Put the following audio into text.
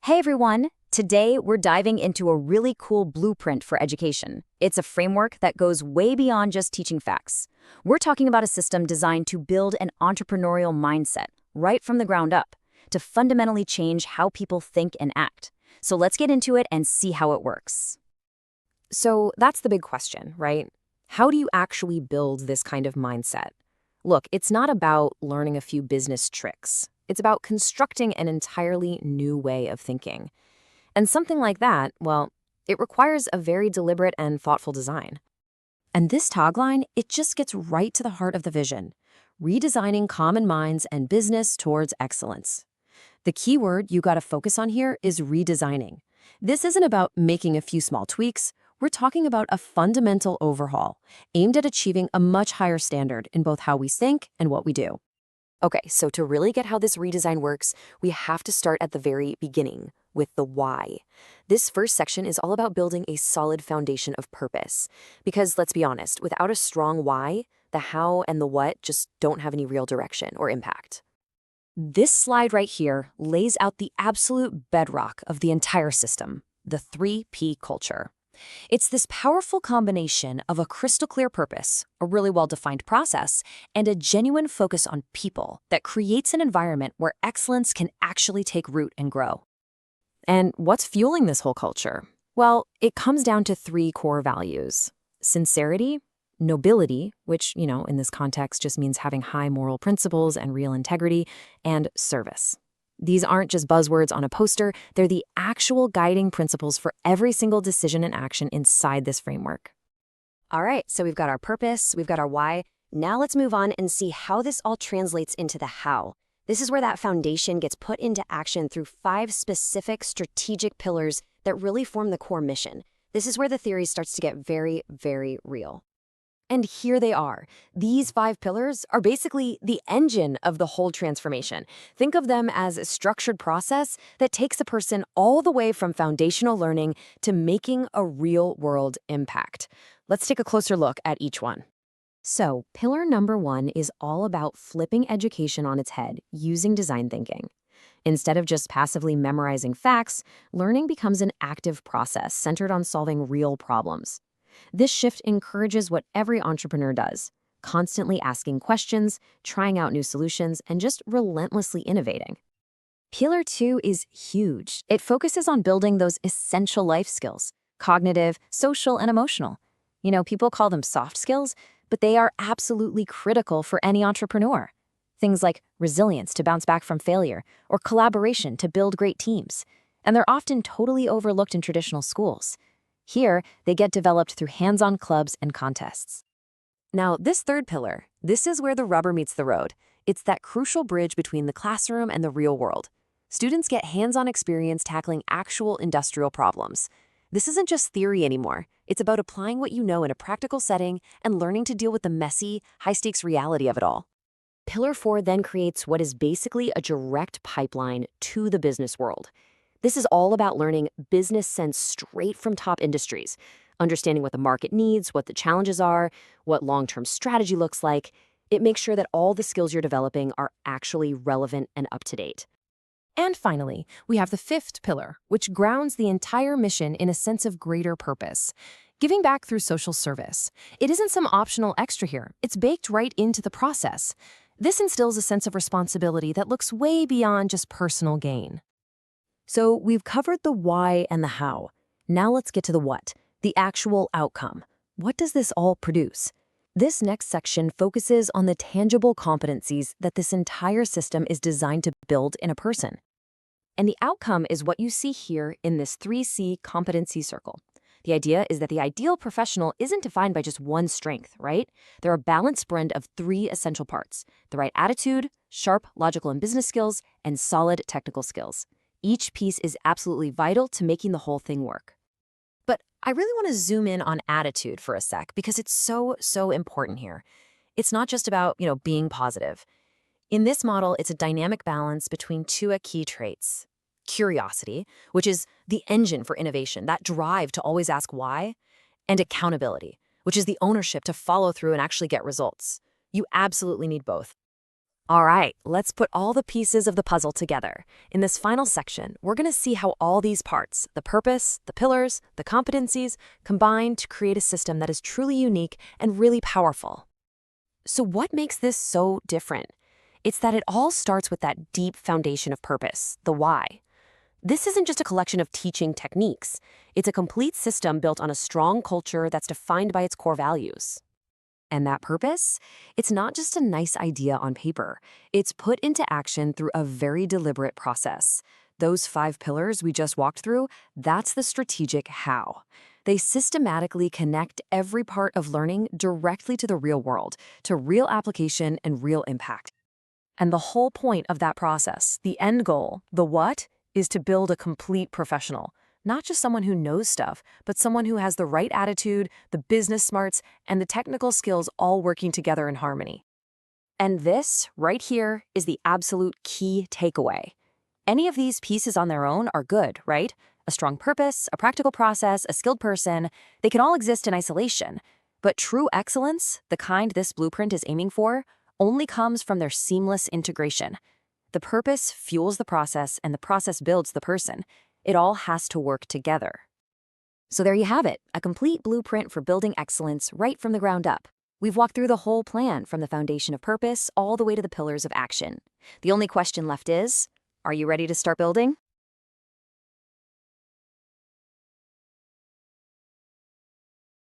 Hey everyone! Today we're diving into a really cool blueprint for education. It's a framework that goes way beyond just teaching facts. We're talking about a system designed to build an entrepreneurial mindset right from the ground up, to fundamentally change how people think and act. So let's get into it and see how it works. So that's the big question, right? How do you actually build this kind of mindset? Look, it's not about learning a few business tricks. It's about constructing an entirely new way of thinking. And something like that, well, it requires a very deliberate and thoughtful design. And this tagline, it just gets right to the heart of the vision: redesigning common minds and business towards excellence. The key word you got to focus on here is redesigning. This isn't about making a few small tweaks. We're talking about a fundamental overhaul aimed at achieving a much higher standard in both how we think and what we do. Okay, so to really get how this redesign works, we have to start at the very beginning with the why. This first section is all about building a solid foundation of purpose. Because let's be honest, without a strong why, the how and the what just don't have any real direction or impact. This slide right here lays out the absolute bedrock of the entire system, the 3P culture. It's this powerful combination of a crystal clear purpose, a really well-defined process, and a genuine focus on people that creates an environment where excellence can actually take root and grow. And what's fueling this whole culture? Well, it comes down to three core values: sincerity, nobility, which, in this context just means having high moral principles and real integrity, and service. These aren't just buzzwords on a poster, they're the actual guiding principles for every single decision and action inside this framework. All right, so we've got our purpose, we've got our why. Now let's move on and see how this all translates into the how. This is where that foundation gets put into action through 5 specific strategic pillars that really form the core mission. This is where the theory starts to get very, very real. And here they are. These 5 pillars are basically the engine of the whole transformation. Think of them as a structured process that takes a person all the way from foundational learning to making a real-world impact. Let's take a closer look at each one. So, pillar number 1 is all about flipping education on its head using design thinking. Instead of just passively memorizing facts, learning becomes an active process centered on solving real problems. This shift encourages what every entrepreneur does: constantly asking questions, trying out new solutions, and just relentlessly innovating. Pillar 2 is huge. It focuses on building those essential life skills: cognitive, social, and emotional. People call them soft skills, but they are absolutely critical for any entrepreneur. Things like resilience to bounce back from failure, or collaboration to build great teams. And they're often totally overlooked in traditional schools. Here, they get developed through hands-on clubs and contests. Now, this third pillar, this is where the rubber meets the road. It's that crucial bridge between the classroom and the real world. Students get hands-on experience tackling actual industrial problems. This isn't just theory anymore. It's about applying what you know in a practical setting and learning to deal with the messy, high-stakes reality of it all. Pillar 4 then creates what is basically a direct pipeline to the business world. This is all about learning business sense straight from top industries, understanding what the market needs, what the challenges are, what long-term strategy looks like. It makes sure that all the skills you're developing are actually relevant and up to date. And finally, we have the 5th pillar, which grounds the entire mission in a sense of greater purpose: giving back through social service. It isn't some optional extra here. It's baked right into the process. This instills a sense of responsibility that looks way beyond just personal gain. So we've covered the why and the how. Now let's get to the what, the actual outcome. What does this all produce? This next section focuses on the tangible competencies that this entire system is designed to build in a person. And the outcome is what you see here in this 3C competency circle. The idea is that the ideal professional isn't defined by just one strength, right? They're a balanced blend of 3 essential parts: the right attitude, sharp logical and business skills, and solid technical skills. Each piece is absolutely vital to making the whole thing work. But I really want to zoom in on attitude for a sec, because it's so important here. It's not just about, being positive. In this model, it's a dynamic balance between 2 key traits: curiosity, which is the engine for innovation, that drive to always ask why, and accountability, which is the ownership to follow through and actually get results. You absolutely need both. All right, let's put all the pieces of the puzzle together. In this final section, we're going to see how all these parts, the purpose, the pillars, the competencies, combine to create a system that is truly unique and really powerful. So what makes this so different? It's that it all starts with that deep foundation of purpose, the why. This isn't just a collection of teaching techniques. It's a complete system built on a strong culture that's defined by its core values. And that purpose? It's not just a nice idea on paper. It's put into action through a very deliberate process. Those 5 pillars we just walked through, that's the strategic how. They systematically connect every part of learning directly to the real world, to real application and real impact. And the whole point of that process, the end goal, the what, is to build a complete professional. Not just someone who knows stuff, but someone who has the right attitude, the business smarts, and the technical skills all working together in harmony. And this, right here, is the absolute key takeaway. Any of these pieces on their own are good, right? A strong purpose, a practical process, a skilled person, they can all exist in isolation. But true excellence, the kind this blueprint is aiming for, only comes from their seamless integration. The purpose fuels the process, and the process builds the person. It all has to work together. So there you have it, a complete blueprint for building excellence right from the ground up. We've walked through the whole plan from the foundation of purpose all the way to the pillars of action. The only question left is, are you ready to start building?